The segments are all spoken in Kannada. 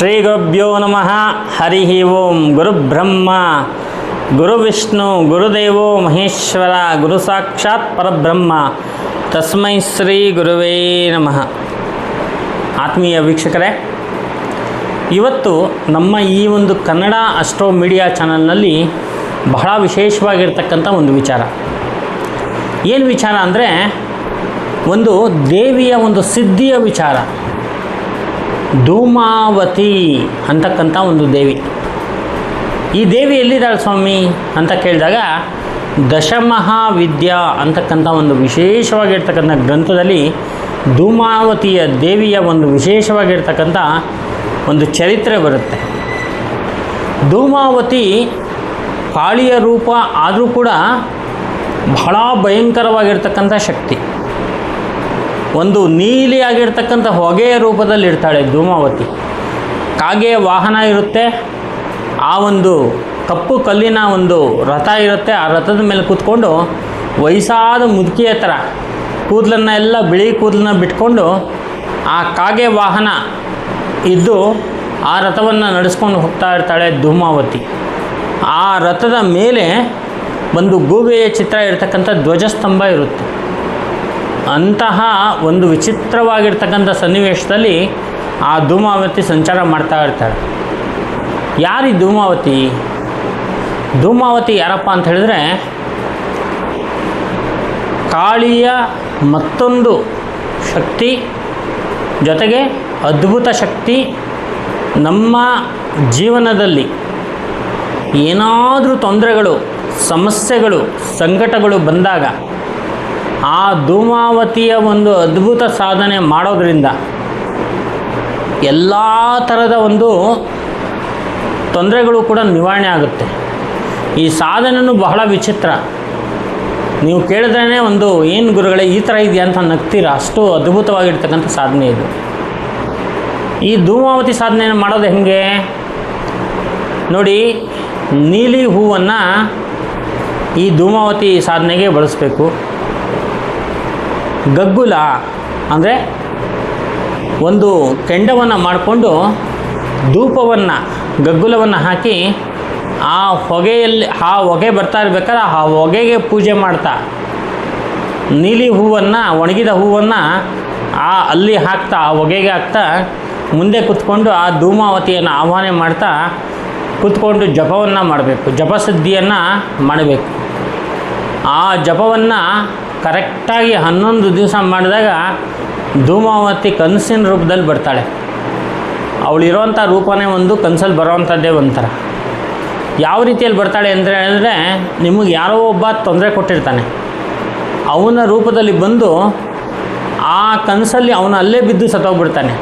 ಶ್ರೀ ಗುರುಭ್ಯೋ ನಮಃ. ಹರಿ ಓಂ. ಗುರುಬ್ರಹ್ಮ ಗುರುವಿಷ್ಣು ಗುರುದೇವೋ ಮಹೇಶ್ವರ ಗುರು ಸಾಕ್ಷಾತ್ ಪರಬ್ರಹ್ಮ ತಸ್ಮೈ ಶ್ರೀ ಗುರುವೇ ನಮಃ. ಆತ್ಮೀಯ ವೀಕ್ಷಕರೇ, ಇವತ್ತು ನಮ್ಮ ಈ ಒಂದು ಕನ್ನಡ ಅಸ್ಟ್ರೋ ಮೀಡಿಯಾ ಚಾನಲ್ನಲ್ಲಿ ಬಹಳ ವಿಶೇಷವಾಗಿರ್ತಕ್ಕಂಥ ಒಂದು ವಿಚಾರ. ಏನು ವಿಚಾರ ಅಂದರೆ, ಒಂದು ದೇವಿಯ ಒಂದು ಸಿದ್ಧಿಯ ವಿಚಾರ. ಧೂಮಾವತಿ ಅಂತಕ್ಕಂಥ ಒಂದು ದೇವಿ. ಈ ದೇವಿ ಎಲ್ಲಿದ್ದಾಳೆ ಸ್ವಾಮಿ ಅಂತ ಕೇಳಿದಾಗ, ದಶಮಹಾವಿದ್ಯಾ ಅಂತಕ್ಕಂಥ ಒಂದು ವಿಶೇಷವಾಗಿರ್ತಕ್ಕಂಥ ಗ್ರಂಥದಲ್ಲಿ ಧೂಮಾವತಿಯ ದೇವಿಯ ಒಂದು ವಿಶೇಷವಾಗಿರ್ತಕ್ಕಂಥ ಒಂದು ಚರಿತ್ರೆ ಬರುತ್ತೆ. ಧೂಮಾವತಿ ಕಾಳಿಯ ರೂಪ ಆದರೂ ಕೂಡ ಬಹಳ ಭಯಂಕರವಾಗಿರ್ತಕ್ಕಂಥ ಶಕ್ತಿ. ಒಂದು ನೀಲಿಯಾಗಿರ್ತಕ್ಕಂಥ ಹೊಗೆಯ ರೂಪದಲ್ಲಿ ಇರ್ತಾಳೆ ಧೂಮಾವತಿ. ಕಾಗೆಯ ವಾಹನ ಇರುತ್ತೆ, ಆ ಒಂದು ಕಪ್ಪು ಕಲ್ಲಿನ ಒಂದು ರಥ ಇರುತ್ತೆ. ಆ ರಥದ ಮೇಲೆ ಕೂತ್ಕೊಂಡು ವಯಸ್ಸಾದ ಮುದುಕಿಯ ಥರ ಕೂದಲನ್ನು ಎಲ್ಲ ಬಿಳಿ ಕೂದಲನ್ನ ಬಿಟ್ಕೊಂಡು ಆ ಕಾಗೆ ವಾಹನ ಇದ್ದು ಆ ರಥವನ್ನು ನಡೆಸ್ಕೊಂಡು ಹೋಗ್ತಾ ಇರ್ತಾಳೆ ಧೂಮಾವತಿ. ಆ ರಥದ ಮೇಲೆ ಒಂದು ಗೂಬೆಯ ಚಿತ್ರ ಇರತಕ್ಕಂಥ ಧ್ವಜಸ್ತಂಭ ಇರುತ್ತೆ. ಅಂತಹ ಒಂದು ವಿಚಿತ್ರವಾಗಿರ್ತಕ್ಕಂಥ ಸನ್ನಿವೇಶದಲ್ಲಿ ಆ ಧೂಮಾವತಿ ಸಂಚಾರ ಮಾಡ್ತಾ ಇರ್ತಾಳೆ. ಯಾರು ಈ ಧೂಮಾವತಿ? ಧೂಮಾವತಿ ಯಾರಪ್ಪ ಅಂತ ಹೇಳಿದ್ರೆ, ಕಾಳಿಯ ಮತ್ತೊಂದು ಶಕ್ತಿ, ಜೊತೆಗೆ ಅದ್ಭುತ ಶಕ್ತಿ. ನಮ್ಮ ಜೀವನದಲ್ಲಿ ಏನಾದರೂ ತೊಂದರೆಗಳು, ಸಮಸ್ಯೆಗಳು, ಸಂಕಟಗಳು ಬಂದಾಗ ಆ ಧೂಮಾವತಿಯ ಒಂದು ಅದ್ಭುತ ಸಾಧನೆ ಮಾಡೋದರಿಂದ ಎಲ್ಲ ಥರದ ಒಂದು ತೊಂದರೆಗಳು ಕೂಡ ನಿವಾರಣೆ ಆಗುತ್ತೆ. ಈ ಸಾಧನೆಯೂ ಬಹಳ ವಿಚಿತ್ರ. ನೀವು ಕೇಳಿದ್ರೇ ಒಂದು ಏನು ಗುರುಗಳೇ ಈ ಥರ ಇದೆಯಾ ಅಂತ ನಗ್ತೀರ, ಅಷ್ಟು ಅದ್ಭುತವಾಗಿರ್ತಕ್ಕಂಥ ಸಾಧನೆ ಇದು. ಈ ಧೂಮಾವತಿ ಸಾಧನೆಯನ್ನು ಮಾಡೋದು ಹೇಗೆ ನೋಡಿ. ನೀಲಿ ಹೂವನ್ನು ಈ ಧೂಮಾವತಿ ಸಾಧನೆಗೆ ಬಳಸಬೇಕು. ಗಗ್ಗುಲ ಅಂದರೆ ಒಂದು ಕೆಂಡವನ್ನು ಮಾಡಿಕೊಂಡು ಧೂಪವನ್ನು, ಗಗ್ಗುಲವನ್ನು ಹಾಕಿ ಆ ಹೊಗೆಯಲ್ಲಿ, ಆ ಹೊಗೆ ಬರ್ತಾ ಇರ್ಬೇಕಾದ್ರೆ ಆ ಹೊಗೆಗೆ ಪೂಜೆ ಮಾಡ್ತಾ, ನೀಲಿ ಹೂವನ್ನು, ಒಣಗಿದ ಹೂವನ್ನು ಅಲ್ಲಿ ಹಾಕ್ತಾ, ಆ ಹೊಗೆಗೆ ಹಾಕ್ತಾ ಮುಂದೆ ಕೂತ್ಕೊಂಡು ಆ ಧೂಮಾವತಿಯನ್ನು ಆಹ್ವಾನ ಮಾಡ್ತಾ ಕೂತ್ಕೊಂಡು ಜಪವನ್ನು ಮಾಡಬೇಕು, ಜಪಸಿದ್ಧಿಯನ್ನು ಮಾಡಬೇಕು. ಆ ಜಪವನ್ನು ಕರೆಕ್ಟಾಗಿ 11 ದಿವಸ ಮಾಡಿದಾಗ ಧೂಮಾವತಿ ಕನಸಿನ ರೂಪದಲ್ಲಿ ಬರ್ತಾಳೆ. ಅವಳಿರೋವಂಥ ರೂಪನೇ ಒಂದು, ಕನಸಲ್ಲಿ ಬರೋವಂಥದ್ದೇ ಒಂಥರ. ಯಾವ ರೀತಿಯಲ್ಲಿ ಬರ್ತಾಳೆ ಅಂದರೆ ಹೇಳಿದ್ರೆ, ನಿಮಗೆ ಯಾರೋ ಒಬ್ಬ ತೊಂದರೆ ಕೊಟ್ಟಿರ್ತಾನೆ, ಅವನ ರೂಪದಲ್ಲಿ ಬಂದು ಆ ಕನಸಲ್ಲಿ ಅವನು ಅಲ್ಲೇ ಬಿದ್ದು ಸತ್ತೋಗ್ಬಿಡ್ತಾನೆ.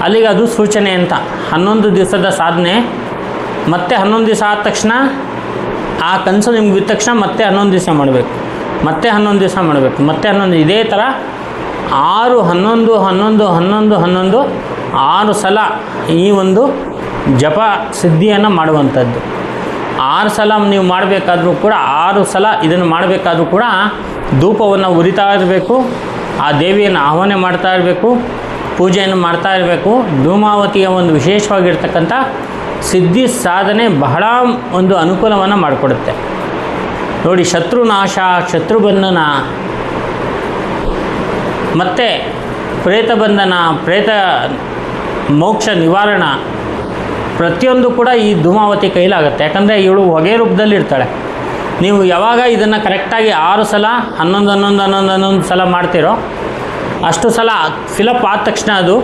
ಅಲ್ಲಿಗೆ ಅದು ಸೂಚನೆ ಅಂತ. 11 ದಿವಸದ ಸಾಧನೆ. ಮತ್ತೆ 11 ದಿವಸ ಆದ ತಕ್ಷಣ ಆ ಕನಸು ನಿಮ್ಗೆ ಬಿದ್ದ ತಕ್ಷಣ ಮತ್ತೆ 11 ದಿವಸ ಮಾಡಬೇಕು, ಮತ್ತೆ 11 ದಿವಸ ಮಾಡಬೇಕು, ಮತ್ತೆ 11. ಇದೇ ಥರ 6, 11, 11, 11, 11 6 ಸಲ ಈ ಒಂದು ಜಪ ಸಿದ್ಧಿಯನ್ನು ಮಾಡುವಂಥದ್ದು. 6 ಸಲ ನೀವು ಮಾಡಬೇಕಾದ್ರೂ ಕೂಡ, 6 ಸಲ ಇದನ್ನು ಮಾಡಬೇಕಾದ್ರೂ ಕೂಡ ಧೂಪವನ್ನು ಉರಿತಾ ಇರಬೇಕು, ಆ ದೇವಿಯನ್ನು ಆಹ್ವಾನ ಮಾಡ್ತಾ ಇರಬೇಕು, ಪೂಜೆಯನ್ನು ಮಾಡ್ತಾ ಇರಬೇಕು. ಧೂಮಾವತಿಯ ಒಂದು ವಿಶೇಷವಾಗಿರ್ತಕ್ಕಂಥ ಸಿದ್ಧಿ ಸಾಧನೆ ಬಹಳ ಒಂದು ಅನುಕೂಲವನ್ನು ಮಾಡಿಕೊಡುತ್ತೆ ನೋಡಿ. ಶತ್ರುನಾಶ, ಶತ್ರುಬಂಧನ, ಮತ್ತು ಪ್ರೇತ ಬಂಧನ, ಪ್ರೇತ ಮೋಕ್ಷ ನಿವಾರಣ, ಪ್ರತಿಯೊಂದು ಕೂಡ ಈ ಧೂಮಾವತಿ ಕೈಲಾಗುತ್ತೆ. ಯಾಕಂದರೆ ಇವಳು ಹೊಗೆ ರೂಪದಲ್ಲಿ ಇರ್ತಾಳೆ. ನೀವು ಯಾವಾಗ ಇದನ್ನು ಕರೆಕ್ಟಾಗಿ 6 ಸಲ 11, 11, 11, 11 ಸಲ ಮಾಡ್ತೀರೋ, ಅಷ್ಟು ಸಲ ಫಿಲಪ್ ಆದ ತಕ್ಷಣ ಅದು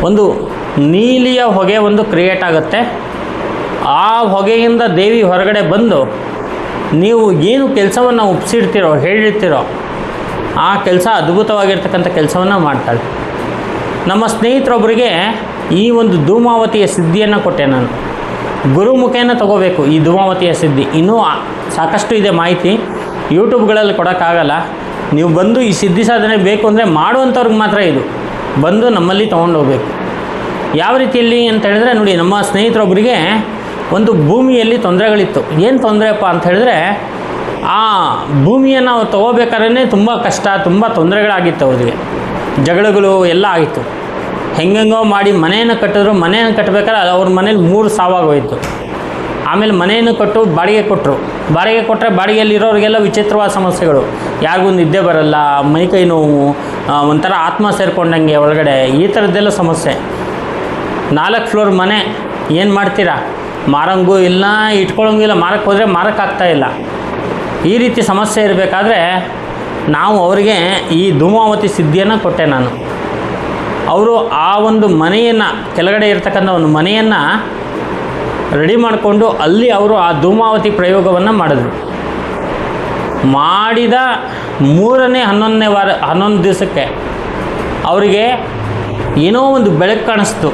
ಒಂದು ನೀಲಿಯ ಹೊಗೆ ಒಂದು ಕ್ರಿಯೇಟ್ ಆಗುತ್ತೆ. ಆ ಹೊಗೆಯಿಂದ ದೇವಿ ಹೊರಗಡೆ ಬಂದು ನೀವು ಏನು ಕೆಲಸವನ್ನು ಒಪ್ಪಿಸಿರ್ತೀರೋ, ಹೇಳಿರ್ತೀರೋ, ಆ ಕೆಲಸ ಅದ್ಭುತವಾಗಿರ್ತಕ್ಕಂಥ ಕೆಲಸವನ್ನು ಮಾಡ್ತಾಳೆ. ನಮ್ಮ ಸ್ನೇಹಿತರೊಬ್ಬರಿಗೆ ಈ ಒಂದು ಧೂಮಾವತಿಯ ಸಿದ್ಧಿಯನ್ನು ಕೊಟ್ಟೆ ನಾನು. ಗುರು ಮುಖೇನ ತಗೋಬೇಕು ಈ ಧೂಮಾವತಿಯ ಸಿದ್ಧಿ. ಇನ್ನೂ ಸಾಕಷ್ಟು ಇದೆ ಮಾಹಿತಿ, ಯೂಟ್ಯೂಬ್ಗಳಲ್ಲಿ ಕೊಡೋಕ್ಕಾಗಲ್ಲ. ನೀವು ಬಂದು ಈ ಸಿದ್ಧಿ ಸಾಧನೆ ಬೇಕು ಅಂದರೆ ಮಾಡುವಂಥವ್ರಿಗೆ ಮಾತ್ರ ಇದು ಬಂದು ನಮ್ಮಲ್ಲಿ ತೊಗೊಂಡೋಗ್ಬೇಕು. ಯಾವ ರೀತಿಯಲ್ಲಿ ಅಂತ ಹೇಳಿದ್ರೆ ನೋಡಿ, ನಮ್ಮ ಸ್ನೇಹಿತರೊಬ್ಬರಿಗೆ ಒಂದು ಭೂಮಿಯಲ್ಲಿ ತೊಂದರೆಗಳಿತ್ತು. ಏನು ತೊಂದರೆಯಪ್ಪ ಅಂತ ಹೇಳಿದ್ರೆ, ಆ ಭೂಮಿಯನ್ನು ಅವ್ರು ತೊಗೋಬೇಕಾದ್ರೆ ತುಂಬ ಕಷ್ಟ, ತುಂಬ ತೊಂದರೆಗಳಾಗಿತ್ತು. ಅವ್ರಿಗೆ ಜಗಳಗಳು ಎಲ್ಲ ಆಗಿತ್ತು. ಹೆಂಗೆಂಗೋ ಮಾಡಿ ಮನೆಯನ್ನು ಕಟ್ಟಿದ್ರು. ಮನೆಯನ್ನು ಕಟ್ಟಬೇಕಾದ್ರೆ ಅವ್ರ ಮನೇಲಿ 3 ಸಾವಾಗೋಯಿತು. ಆಮೇಲೆ ಮನೆಯನ್ನು ಕೊಟ್ಟು ಬಾಡಿಗೆ ಕೊಟ್ಟರು. ಬಾಡಿಗೆ ಕೊಟ್ಟರೆ ಬಾಡಿಗೆಯಲ್ಲಿರೋರಿಗೆಲ್ಲ ವಿಚಿತ್ರವಾದ ಸಮಸ್ಯೆಗಳು. ಯಾರಿಗೂ ನಿದ್ದೆ ಬರಲ್ಲ, ಮೈಕೈ ನೋವು, ಒಂಥರ ಆತ್ಮ ಸೇರಿಕೊಂಡಂಗೆ ಒಳಗಡೆ, ಈ ಥರದ್ದೆಲ್ಲ ಸಮಸ್ಯೆ. 4 ಫ್ಲೋರ್ ಮನೆ, ಏನು ಮಾಡ್ತೀರಾ? ಮಾರಂಗೂ ಇಲ್ಲ, ಇಟ್ಕೊಳ್ಳೋಂಗಿಲ್ಲ. ಮಾರಕ್ಕೆ ಹೋದರೆ ಮಾರಕ್ಕಾಗ್ತಾಯಿಲ್ಲ. ಈ ರೀತಿ ಸಮಸ್ಯೆ ಇರಬೇಕಾದ್ರೆ ನಾವು ಅವರಿಗೆ ಈ ಧೂಮಾವತಿ ಸಿದ್ಧಿಯನ್ನು ಕೊಟ್ಟೆ ನಾನು. ಅವರು ಆ ಒಂದು ಮನೆಯನ್ನು, ಕೆಳಗಡೆ ಇರ್ತಕ್ಕಂಥ ಒಂದು ಮನೆಯನ್ನು ರೆಡಿ ಮಾಡಿಕೊಂಡು ಅಲ್ಲಿ ಅವರು ಆ ಧೂಮಾವತಿ ಪ್ರಯೋಗವನ್ನು ಮಾಡಿದ್ರು. ಮಾಡಿದ 3ನೇ 11ನೇ ವಾರ 11 ದಿವಸಕ್ಕೆ ಅವರಿಗೆ ಏನೋ ಒಂದು ಬೆಳಕು ಕಾಣಿಸ್ತು.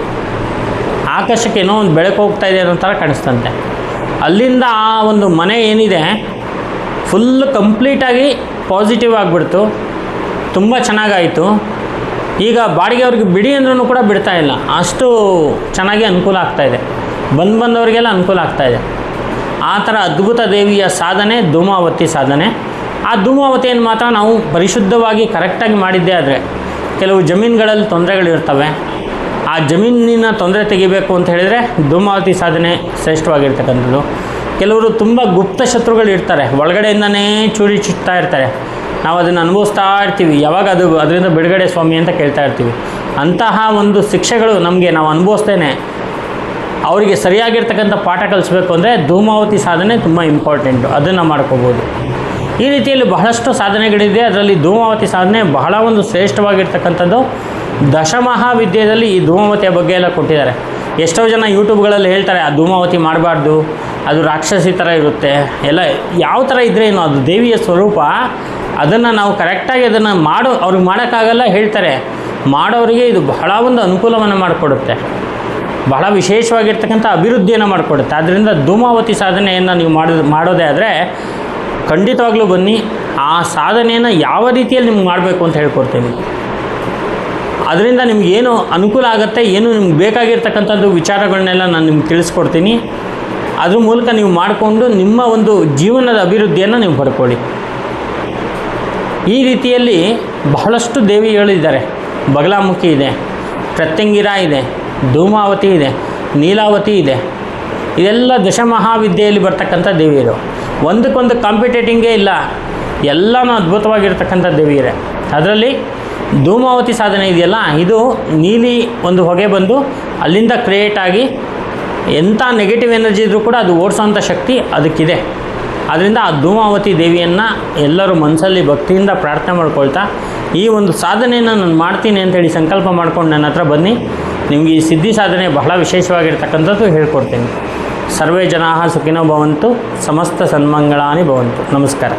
ಆಕಾಶಕ್ಕೆ ಏನೋ ಒಂದು ಬೆಳಕು ಹೋಗ್ತಾ ಇದೆ ಅನ್ನೋ ಥರ ಕಾಣಿಸ್ತಂತೆ. ಅಲ್ಲಿಂದ ಆ ಒಂದು ಮನೆ ಏನಿದೆ ಫುಲ್ ಕಂಪ್ಲೀಟಾಗಿ ಪಾಸಿಟಿವ್ ಆಗಿಬಿಡ್ತು. ತುಂಬ ಚೆನ್ನಾಗಾಯಿತು. ಈಗ ಬಾಡಿಗೆ ಅವ್ರಿಗೆ ಬಿಡಿ ಅಂದ್ರೂ ಕೂಡ ಬಿಡ್ತಾ ಇಲ್ಲ, ಅಷ್ಟು ಚೆನ್ನಾಗಿ ಅನುಕೂಲ ಆಗ್ತಾಯಿದೆ. ಬಂದವರಿಗೆಲ್ಲ ಅನುಕೂಲ ಆಗ್ತಾಯಿದೆ. ಆ ಥರ ಅದ್ಭುತ ದೇವಿಯ ಸಾಧನೆ ಧೂಮಾವತಿ ಸಾಧನೆ. ಆ ಧೂಮಾವತಿಯನ್ನು ಮಾತ್ರ ನಾವು ಪರಿಶುದ್ಧವಾಗಿ ಕರೆಕ್ಟಾಗಿ ಮಾಡಿದ್ದೇ ಆದರೆ, ಕೆಲವು ಜಮೀನುಗಳಲ್ಲಿ ತೊಂದರೆಗಳಿರ್ತವೆ. ಆ ಜಮೀನಿನ ತೊಂದರೆ ತೆಗಿಬೇಕು ಅಂತ ಹೇಳಿದರೆ ಧೂಮಾವತಿ ಸಾಧನೆ ಶ್ರೇಷ್ಠವಾಗಿರ್ತಕ್ಕಂಥದ್ದು. ಕೆಲವರು ತುಂಬ ಗುಪ್ತ ಶತ್ರುಗಳು ಇರ್ತಾರೆ, ಒಳಗಡೆಯಿಂದನೇ ಚೂರಿ ಚುಚ್ತಾ ಇರ್ತಾರೆ. ನಾವು ಅದನ್ನು ಅನುಭವಿಸ್ತಾ ಇರ್ತೀವಿ, ಯಾವಾಗ ಅದರಿಂದ ಬಿಡುಗಡೆ ಸ್ವಾಮಿ ಅಂತ ಕೇಳ್ತಾ ಇರ್ತೀವಿ. ಅಂತಹ ಒಂದು ಶಿಕ್ಷೆಗಳು ನಮಗೆ ನಾವು ಅನುಭವಿಸ್ತೇನೆ ಅವರಿಗೆ ಸರಿಯಾಗಿರ್ತಕ್ಕಂಥ ಪಾಠ ಕಲಿಸ್ಬೇಕು ಅಂದರೆ ಧೂಮಾವತಿ ಸಾಧನೆ ತುಂಬ ಇಂಪಾರ್ಟೆಂಟು. ಅದನ್ನು ಮಾಡ್ಕೋಬೋದು. ಈ ರೀತಿಯಲ್ಲಿ ಬಹಳಷ್ಟು ಸಾಧನೆಗಳಿದೆ. ಅದರಲ್ಲಿ ಧೂಮಾವತಿ ಸಾಧನೆ ಬಹಳ ಒಂದು ಶ್ರೇಷ್ಠವಾಗಿರ್ತಕ್ಕಂಥದ್ದು. ದಶಮಹಾವಿದ್ಯೆಯಲ್ಲಿ ಈ ಧೂಮಾವತಿಯ ಬಗ್ಗೆ ಎಲ್ಲ ಕೊಟ್ಟಿದ್ದಾರೆ. ಎಷ್ಟೋ ಜನ ಯೂಟ್ಯೂಬ್ಗಳಲ್ಲಿ ಹೇಳ್ತಾರೆ ಆ ಧೂಮಾವತಿ ಮಾಡಬಾರ್ದು, ಅದು ರಾಕ್ಷಸಿ ಥರ ಇರುತ್ತೆ ಎಲ್ಲ. ಯಾವ ಥರ ಇದ್ದರೆ ಏನು, ಅದು ದೇವಿಯ ಸ್ವರೂಪ. ಅದನ್ನು ನಾವು ಕರೆಕ್ಟಾಗಿ ಅದನ್ನು ಅವ್ರಿಗೆ ಮಾಡೋಕ್ಕಾಗಲ್ಲ ಹೇಳ್ತಾರೆ. ಮಾಡೋರಿಗೆ ಇದು ಬಹಳ ಒಂದು ಅನುಕೂಲವನ್ನು ಮಾಡಿಕೊಡುತ್ತೆ, ಬಹಳ ವಿಶೇಷವಾಗಿರ್ತಕ್ಕಂಥ ಅಭಿವೃದ್ಧಿಯನ್ನು ಮಾಡಿಕೊಡುತ್ತೆ. ಆದ್ದರಿಂದ ಧೂಮಾವತಿ ಸಾಧನೆಯನ್ನು ನೀವು ಮಾಡೋದೇ ಆದರೆ ಖಂಡಿತವಾಗ್ಲೂ ಬನ್ನಿ. ಆ ಸಾಧನೆಯನ್ನು ಯಾವ ರೀತಿಯಲ್ಲಿ ನಿಮ್ಗೆ ಮಾಡಬೇಕು ಅಂತ ಹೇಳ್ಕೊಡ್ತೀನಿ. ಅದರಿಂದ ನಿಮಗೇನು ಅನುಕೂಲ ಆಗುತ್ತೆ, ಏನು ನಿಮ್ಗೆ ಬೇಕಾಗಿರ್ತಕ್ಕಂಥದ್ದು ವಿಚಾರಗಳನ್ನೆಲ್ಲ ನಾನು ನಿಮ್ಗೆ ತಿಳಿಸ್ಕೊಡ್ತೀನಿ. ಅದ್ರ ಮೂಲಕ ನೀವು ಮಾಡಿಕೊಂಡು ನಿಮ್ಮ ಒಂದು ಜೀವನದ ಅಭಿವೃದ್ಧಿಯನ್ನು ನೀವು ಪಡ್ಕೊಳ್ಳಿ. ಈ ರೀತಿಯಲ್ಲಿ ಬಹಳಷ್ಟು ದೇವಿಗಳಿದ್ದಾರೆ. ಬಗಲಾಮುಖಿ ಇದೆ, ಪ್ರತ್ಯಂಗಿರ ಇದೆ, ಧೂಮಾವತಿ ಇದೆ, ನೀಲಾವತಿ ಇದೆ. ಇದೆಲ್ಲ ದಶಮಹಾವಿದ್ಯೆಯಲ್ಲಿ ಬರ್ತಕ್ಕಂಥ ದೇವಿಯರು. ಒಂದಕ್ಕೊಂದು ಕಾಂಪಿಟೇಟಿಂಗೇ ಇಲ್ಲ, ಎಲ್ಲನೂ ಅದ್ಭುತವಾಗಿರ್ತಕ್ಕಂಥ ದೇವಿಯರೇ. ಅದರಲ್ಲಿ ಧೂಮಾವತಿ ಸಾಧನೆ ಇದೆಯಲ್ಲ, ಇದು ನೀಲಿ ಒಂದು ಹೊಗೆ ಬಂದು ಅಲ್ಲಿಂದ ಕ್ರಿಯೇಟ್ ಆಗಿ ಎಂಥ ನೆಗೆಟಿವ್ ಎನರ್ಜಿ ಇದ್ದರೂ ಕೂಡ ಅದು ಓಡಿಸೋಂಥ ಶಕ್ತಿ ಅದಕ್ಕಿದೆ. ಆದ್ದರಿಂದ ಆ ಧೂಮಾವತಿ ದೇವಿಯನ್ನು ಎಲ್ಲರೂ ಮನಸ್ಸಲ್ಲಿ ಭಕ್ತಿಯಿಂದ ಪ್ರಾರ್ಥನೆ ಮಾಡ್ಕೊಳ್ತಾ ಈ ಒಂದು ಸಾಧನೆಯನ್ನು ನಾನು ಮಾಡ್ತೀನಿ ಅಂತೇಳಿ ಸಂಕಲ್ಪ ಮಾಡ್ಕೊಂಡು ನನ್ನ ಹತ್ರ ಬನ್ನಿ. ನಿಮಗೆ ಈ ಸಿದ್ಧಿ ಸಾಧನೆ ಬಹಳ ವಿಶೇಷವಾಗಿರ್ತಕ್ಕಂಥದ್ದು ಹೇಳ್ಕೊಡ್ತೀನಿ. ಸರ್ವೇ ಜನಾಃ ಸುಖಿನೋ ಭವಂತು, ಸಮಸ್ತ ಸನ್ಮಂಗಳಾನಿ ಭವಂತು. ನಮಸ್ಕಾರ.